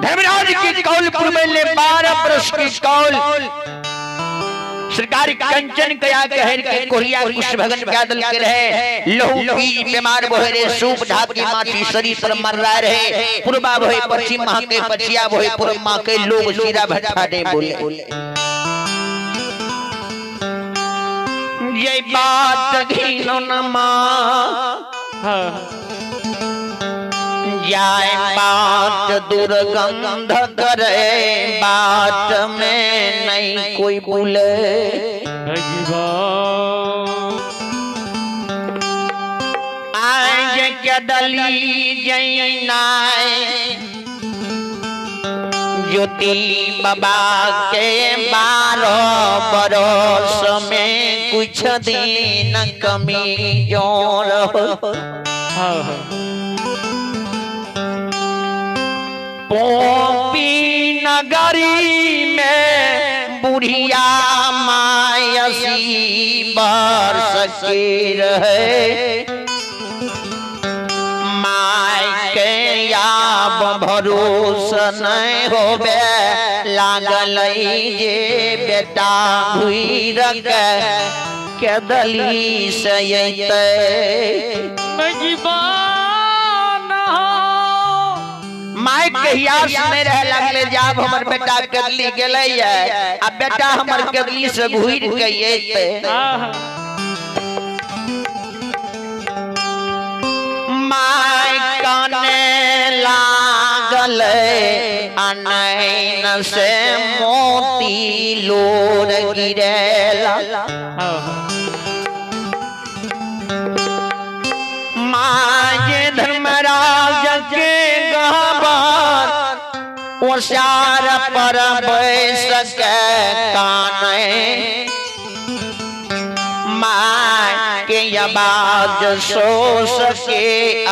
धर्मराज की कौल पुरबैले 12 बरस की कौल सरकार कंचन कया कहर के कोरिया कुछ भगन गादल के रहे लहू की बीमार बोहरे सूप ढाकी माटी शरीर पर मर रहा रहे पूर्वा भोए पश्चिम माह के पछिया भोए पूर्व माह के लोग सीरा भट्ठा दे बोले ये बात घिनो न मां जाए बात दुर्गंध करे बात में नहीं कोई बोले आज क्या दली जैनाए ज्योति बाबा के 12 बरस में कुछ दिन कमी जोर पोपी नगरी में बुढ़िया मायसी बरस की रहे माय के याब भरोसा नहीं होबे लागल जे बेटा हुई रख के दली से माय कहियास में रह लगले जाब हमर बेटा कदली गेलै है अब बेटा हमर कदली से घुर के एते माय काने लागल अनैन से मोती लोर गिरेला माय धर्मराज के ओसार पर बैस के काने माँ के आवाज सो सके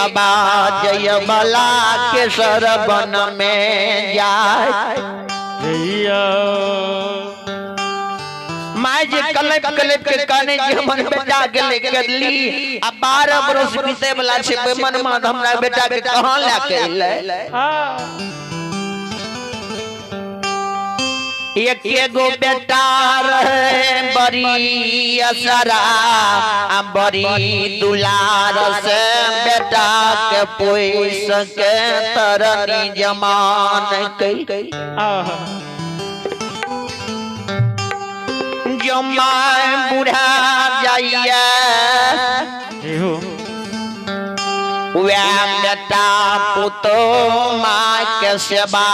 आवाज यबला के सरबन में जाए माँ जे कलेप कलेप के काने जे हमर बेटा गेले कदली आ 12 बरस बीते वाला छे मन में हमरा बेटा के कहां लेके अइले एक गो बेटा रहे बड़ी असरा बड़ी दुलार से बेटा के पोस के तरनी जमान कई जमाए बुढ़ा जाइए बेटा पुतो माँ के सेवा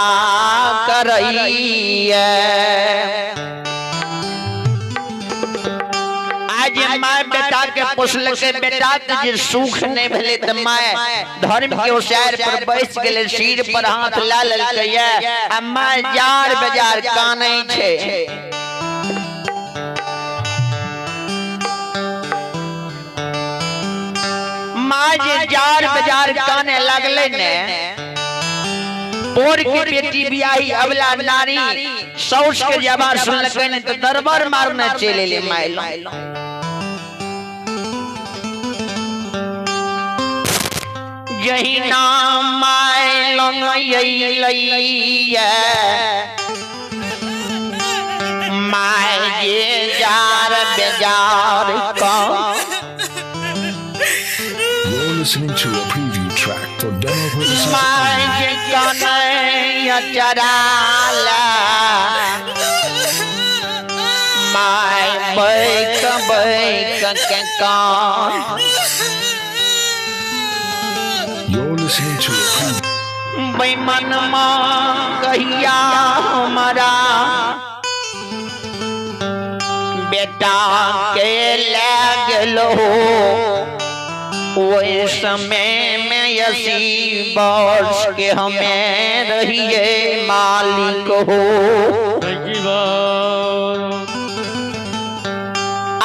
करइए आज माँ बेटा के पोसल के बेटा के जे सुख नहीं भेले त माँ धर्म के ओसार पर बैस गेले सिर पर हाथ ला लेलकैया आ माँ जार बाजार कानै छे माँ जे जार बाजार काने लगले ने पोर के बेटी बियाही अबला नारी सौस के जबार सुनलकै ने तो दरबार मारने चले ले माइल यही नाम माइल लइया माय जे जार बाजार का listening to a preview track for demo purposes. You're listening to a preview. बेमन मां कहिया हमारा बेटा के ले गेलो वो समय में 80 वर्ष के हमें रहिए मालिक हो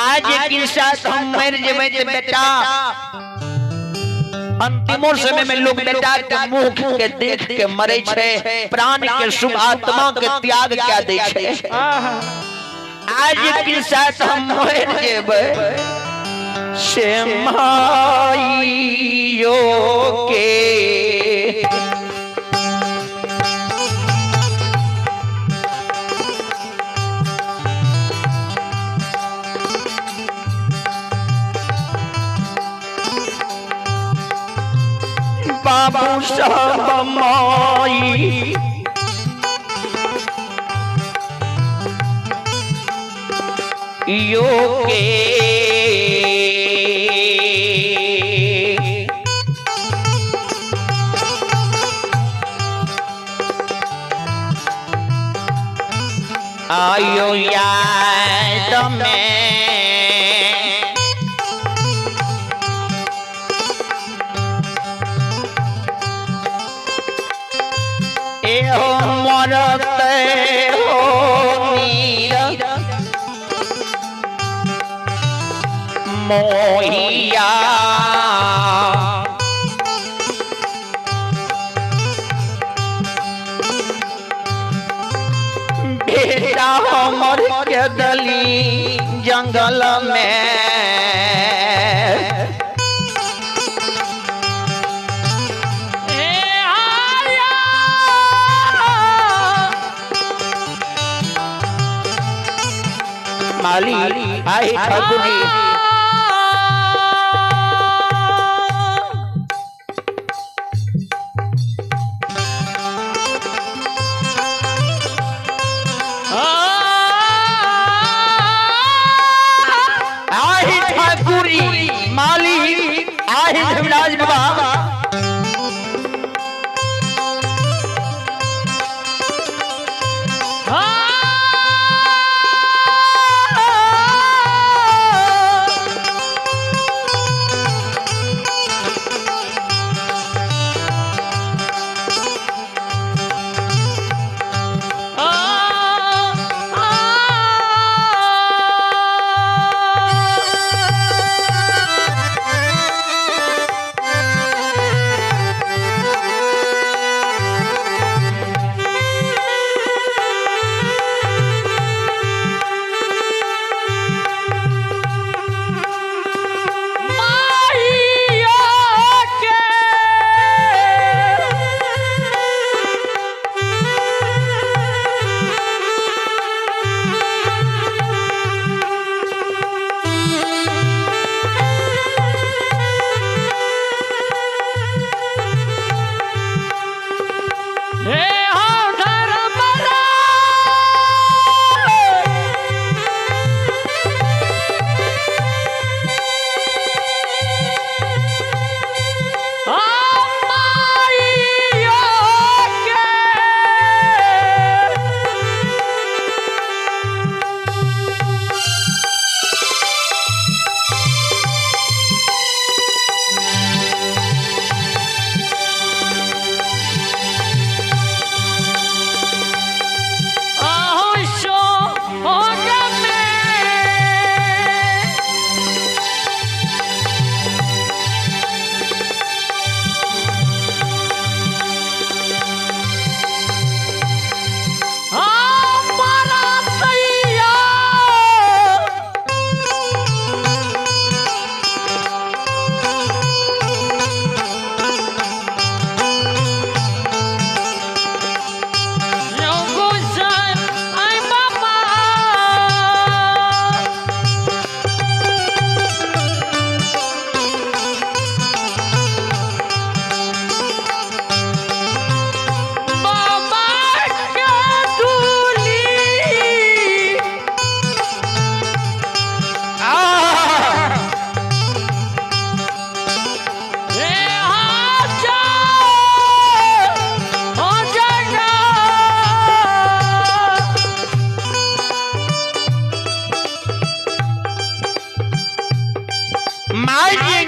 आज के साथ हम मर जेबे बेटा अंतिमो समय में लोग बेटा के मुंह के देख के मरे छे प्राण के शुभ आत्मा के त्याग क्या दे छे आज के साथ हम मर जेबे से माइयो के सब माई यो के आयो याद में एहो मरते हो नीर मोहिया बेटा हमर के दली जंगल में माली आई ठाकुर जी आई ठाकुर जी माली आई धर्मराज बाबा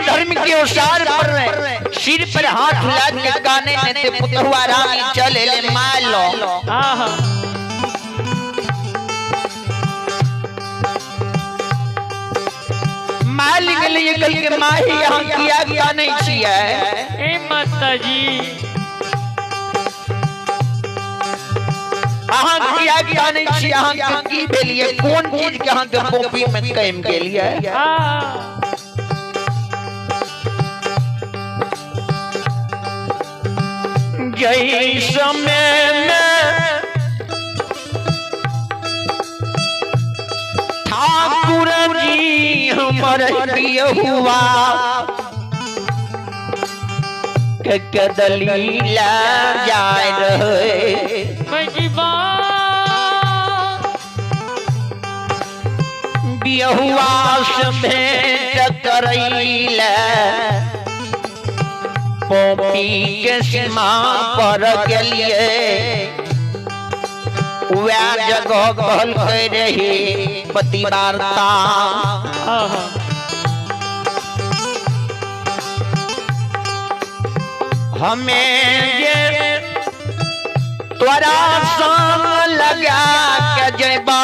धर्म के अनुसार पर सिर पर हाथ लाद के गाने में ते पुतहुआ रानी चले ले मार लो मालिक लिए कल के माही यहाँ किया गया नहीं छिया ए माता जी यहाँ किया गया नहीं छिया यहाँ की बेलिए कौन चीज के यहाँ के कॉपी में कैम के लिए यही समय में ठाकुर जी हमर दिया हुआ के दलीला जाए रहे मजीबा बिहुआस भेंट करैला पोपी के सीमा पर के लिए वह जगह कहल के रही पति वार्ता हमें ये त्वरा संग लगा के जबा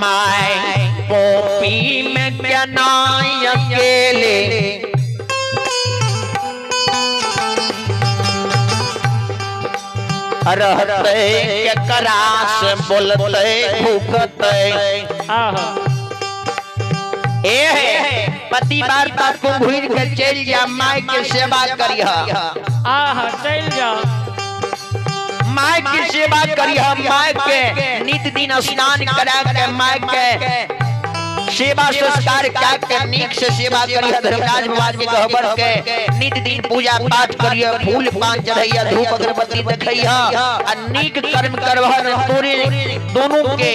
माय पोपी में क्या नाई अकेले रहते के करास बोलते भूखते पति वार्ता को भूल के चल जा माय के सेवा करिहा चल जा माय की सेवा करिहा माय के नित दिन स्नान करा के माय के सेवा संस्कार के नीक से सेवा करिया धर्मराज बाबा के कहबर के नित दिन पूजा पाठ करिया फूल पान चढ़ैया धूप अगरबत्ती देखैया आ नीक कर्म करबहर तोरे दोनों के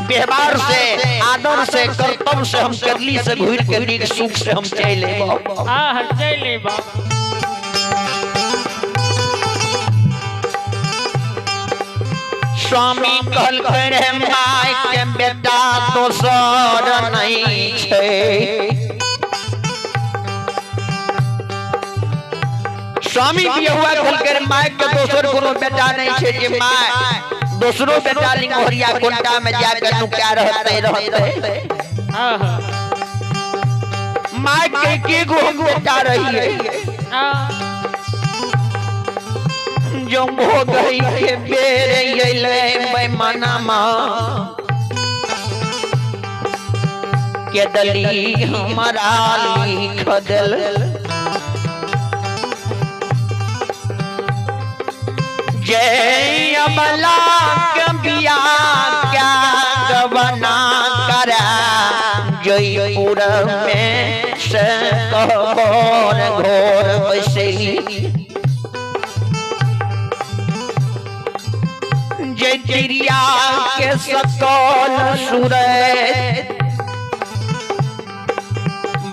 व्यवहार से आदर से कर्तव्य से हम करली से घूर के नीक सुख से हम चले चले स्वामी कहल करे माय के बेटा दोसर नहीं छे स्वामी बिहुआ कहल करे माय के दोसर कोनो बेटा नहीं छे जे माय दूसरो बेटा लिंगोरिया कोंटा में जाकर नु क्या रहते माय के गो हम बेटा रही है जो हो गई के बेरे येले बेमाना माँ के दली हमारा लिख दल जय अमला के बिया क्या गवना करा जयपुर में से कहर घोर बसली जय चिड़िया के सकल सूरज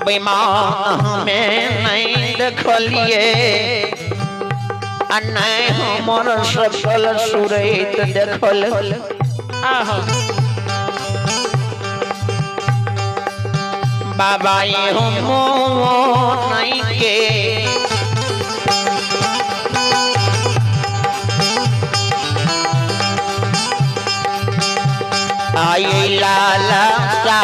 बेमान में नहीं देखलिए नहीं हमर सकल सूरत देखल बाबा हम नहीं के आई लाला सा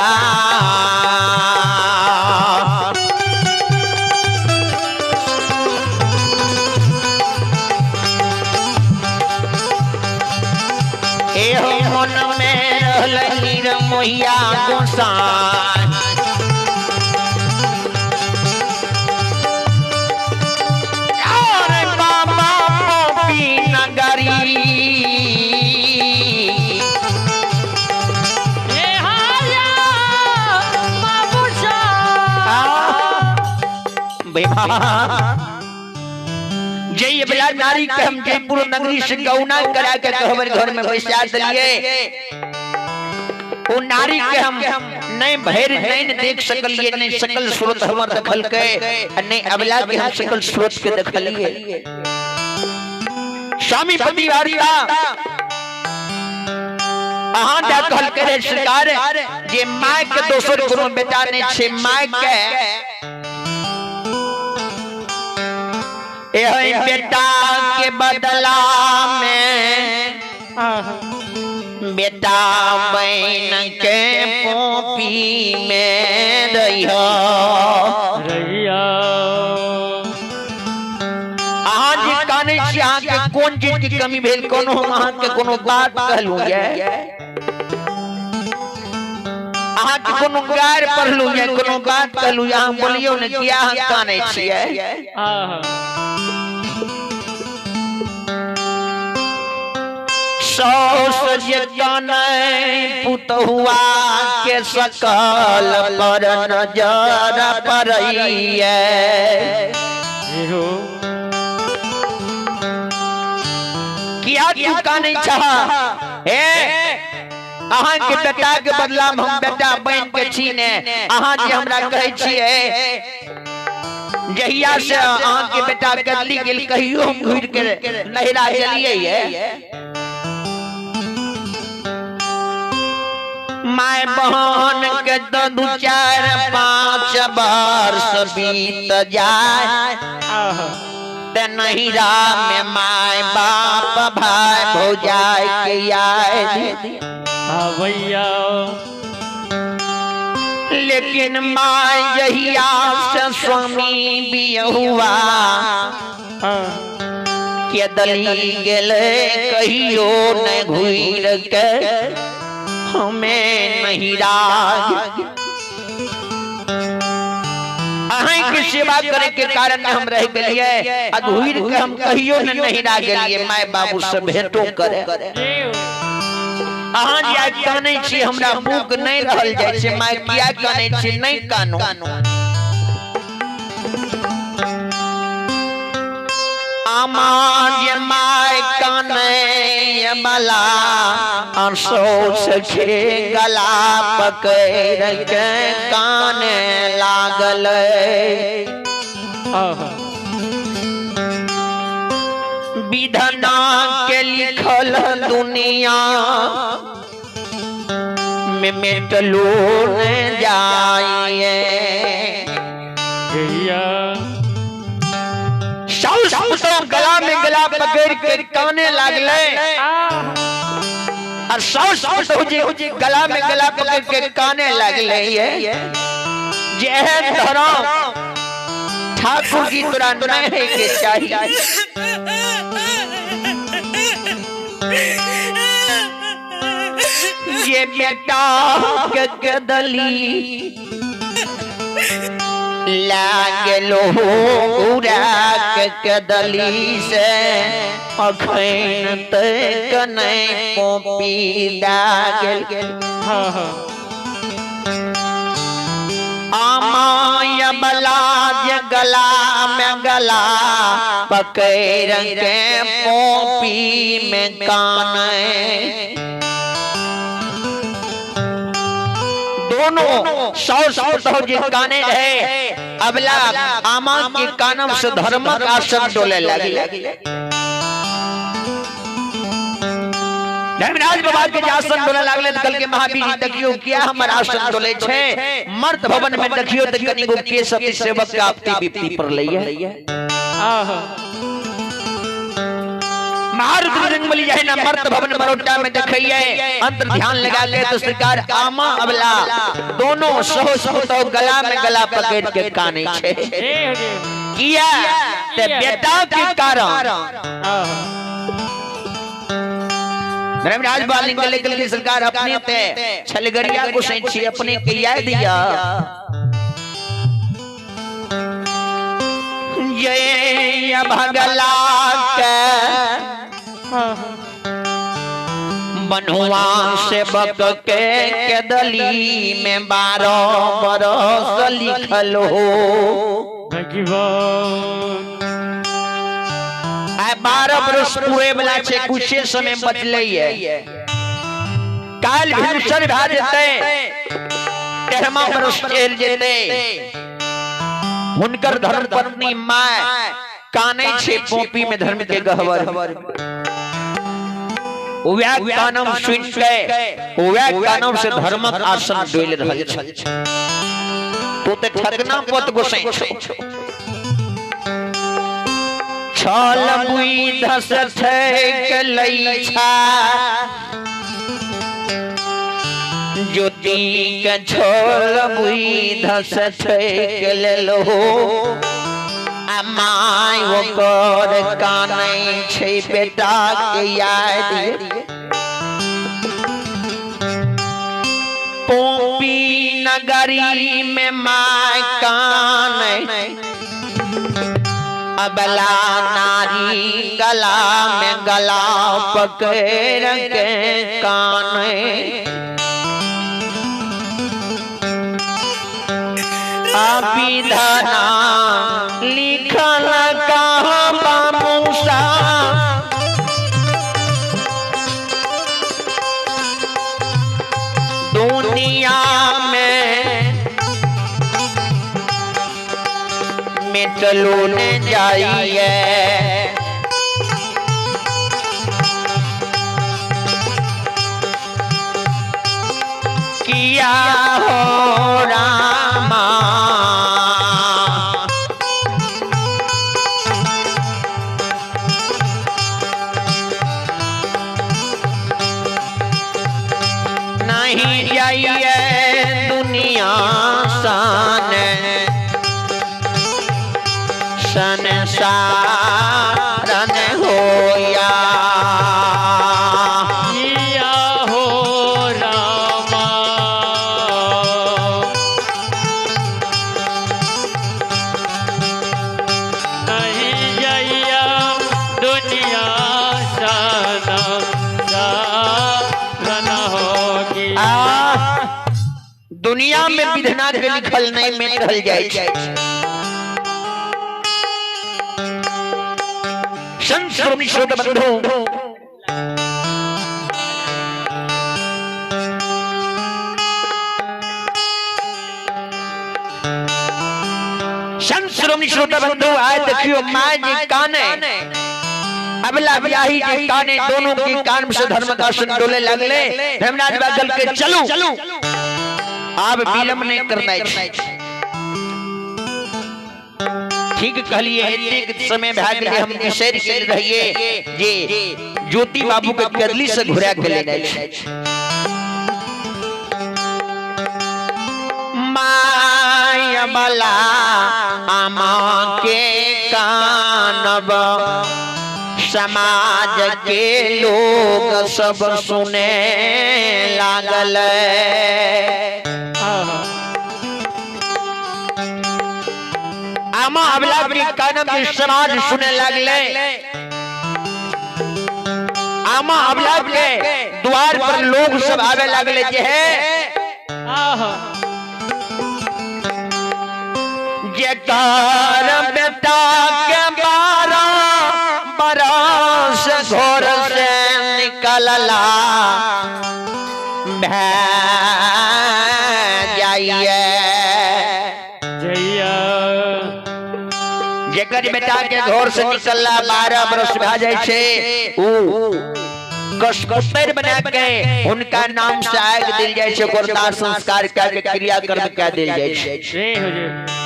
मन में रहली रमोहिया गोसाई अरे बाबा पोपी नगरी जय बला नारी के हम जयपुर नगरी से गौना करा के हमारे घर में बैसा दिए वो नारी के हम नहीं भैर नहीं देख सकलिए नहीं सकल सूरत हमर देखल के नहीं अबला के हम सकल सूरत के देखलिए स्वामी पति वार्ता अहां जा कहल करे सरकार जे माय के दोसर कोनो बेटा नहीं छे माय के ए बेटा के बदला में बेटा बहन के पोपी में रहिया आज काने छिया के कौन चीज की कमी भेल कोनो अहां के कोनो बात कहलू ये अहां के कोनो गार पढ़लू ये कोनो बात कहलू अहां बोलियो ने किया हम काने छिए अफसोस जे काने पुतहुआ के सकल पर नजर पड़ैया हो किया तू काने चाह हे अहाँ के बेटा के बदला में हम बेटा बन के छीने अहाँ जे हमरा कहै छियै जहिया से अहाँ के बेटा गद्दी गेल कहियो हम घुर के नहिरा चलिए माय बहन के दू 4-5 वर्ष बीत जाए ते नहिरा में माय बाप भाई भौजाई के याद भैया लेकिन माय जहिया से स्वामी बियहुआ के दली गेले कहियो न घुर के हमें नहिरा अहाँ के सेवा करे के कारण हम रह गेलिए आ घुर के हम कहियो न नहिरा गेलिए माय बाबू से भेंटो करे अहाँ जे कानै छी हमरा मुख नहीं रहल जाय छै माय किया कानै छी नहीं कानो आमा जे माय कानै बला अफसोस के गला पकड़ के काने लागल विधना के लिखल दुनिया में मिटलो न जाइए गला में गला पकड़ के काने लागले और सास जी गला में गला पकड़ के काने लागले जे धर्म ठाकुर जी तोरा नहीं के चाहिए ये बेटा के गदली लागलो उड़ा के गदली से अखैन तक नहीं पोपी लागल आमाय बला जे गला में गला पकड़ के पोपी में काने दोनों सास जी काने रहे अबला आमा के कानम से धर्मक आसन डोले लगे धर्मराज बाबा के आसन डोले लागले कल के महावीर जी देखियो किया हमर आसन डोले छे मर्द भवन में देखियो त कनी गो के सती सेवक के आपती विपत्ति पर लइए महारुद्रंगबली जहे ना मर्द भवन मरोटा में देखिए अंतर ध्यान लगा के तो सरकार आमा अबला दोनों सहो तो गला में गला पकड़ के काने छे किया ते बेटा के कारण धर्मराज बालिंग लेकर की सरकार अपने ते छलगरिया को सैंची अपने के याद दिया ये भगला के बनुआ से बक के दली में 12 बरस लिखल हो 12 बरस पूरे वाला छे कुछ समय बचले काल भीषण भा जेते 13वां बरस चल जेते हुनकर धर्म पत्नी माय काने छे पोपी में धर्म के गहवर ओव्या कानम सुन के ओव्या कानम से धर्मक आसन डोल रहल छ तो ते ठगना पत गोसै छ छल बुई धस के लई छा ज्योति के छल बुई धस के लेलो माय ओकर कानै छै बेटा के याद पोपी नगरी में माय कानै अबला नारी गला में गला पकड़ के काने अभिधाना लिखल कहाँ बामुसा दुनिया में मिटलो ने जाइए किया हो रामा नहीं जाइए दुनिया सन संसारन होया किया हो रामा नहीं जइया दुनिया साना सारन होगी। दुनिया में विधना के लिखल नहीं में रहल जाय छै संत श्रोमणी श्रोत बंधु संत श्रोमणी श्रोत बंधु आए देखियो माय जी काने अबला ब्याही के काने दोनों के कान से धर्म का संडोले लगले धर्मराज बागल के चलू आप विलंब नहीं करना है ठीक कहलिए एक समय भाग ले हम विषय के रहिए जे ज्योति बाबू के कदली से घुरा के लेने माया बला आमा के कानब समाज के लोग सब सुने लागल आमा अबला अपनी कानम के समाज सुने लगले आमा अबला के द्वार पर लोग सब आवे लगले जे है जेकार बेटा के 12 बरस घर से निकलला भै जाइए जेकर बेटा के घर से निकलला 12 बरस भा जाय छे ऊ कष्टर बना के उनका नाम से आग दिल जाय छे गोरदार संस्कार के क्रिया कर्म के दिल जाय छे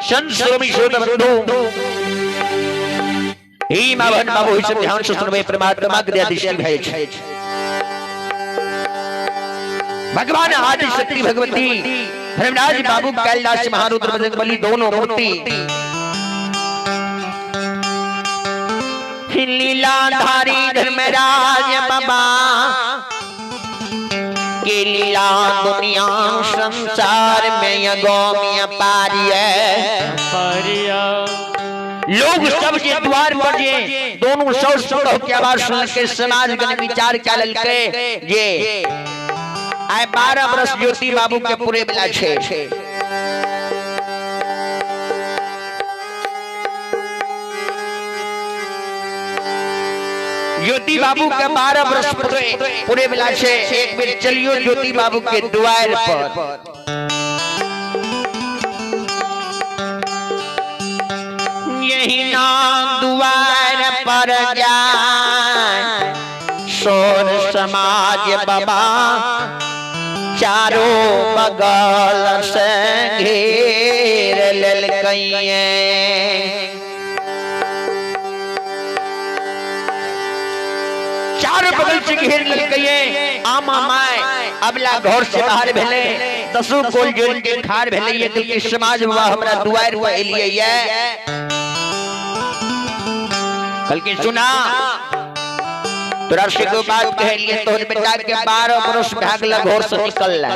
संत श्रोमणी श्रोत बंधु ही मावन बाबू सब ध्यान से सुनबे परमात्मा के दृष्टि भय छे भगवान आदि शक्ति भगवती धर्मराज बाबू कैलाश महारुद्र बजरंगबली दोनों मूर्ति लीलाधारी धर्मराज बाबा के लीला दुनिया संसार में अगम्य पारिया लोग सब जे द्वार पर जे दोनों सौ सौ के आवाज सुन के समाज गण विचार क्या ललके जे आए 12 बरस ज्योति बाबू के पूरे बेला छे ज्योति बाबू के 12 बरस पूरे बेला छे एक बेर चलियो ज्योति बाबू के द्वार पर यही नाम द्वार पर जाए सोर समाज बाबा चारों बगल से घेर ललकइए चारों बगल से घेर ललकइए आमा माय अबला घर से बाहर भेले 10 कोल जोन के खार भेले ये दिल के समाज बाबा हमरा दुआर पर एलिए ये कल के सुना तोरा से को बात कह लिए तोहर बेटा के 12 बरस भागला घर से निकलला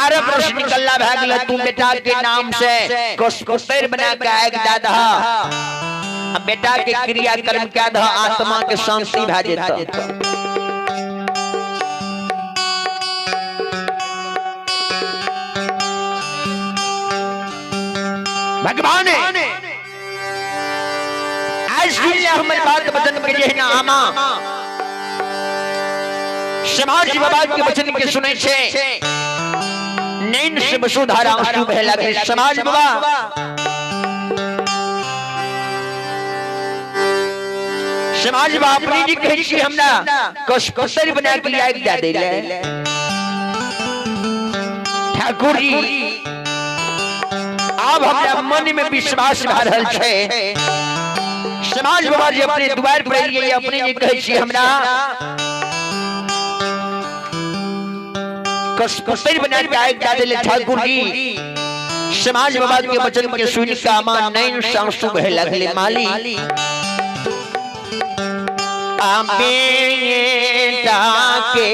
12 वर्ष निकलला भागल तू बेटा के नाम से कुशेर बना के आग दादा बेटा के क्रियाक्रम क्या द आत्मा के शांति भा जेता भगवान आज हमारे बात वचन के जे ना आमा समाज बाबा के वचन के सुने छे नैन से वसुधारा आंसू बहे लगे समाज बाबा समाज बाबा अपनी जी कहे छी हमरा कुशेर बना के लिए आग दे ले ठाकुर जी अब हमरा मन में विश्वास भा रहल छे समाज बाबा जी अपने द्वार पर आइए अपने जी कहे छी हमरा कुशेर बना के आग दे ले ठाकुर जी समाज बाबा के वचन के सुन के आमा नैन से आंसू बहे लगले माली बेटा के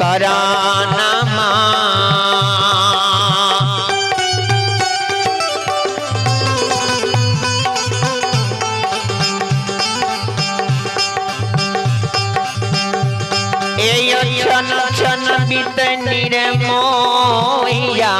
कराना छन छन बीत निर्मोहिया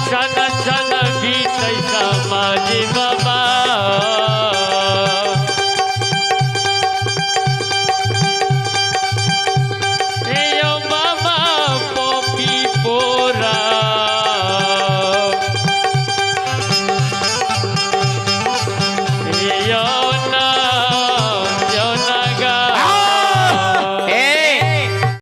छन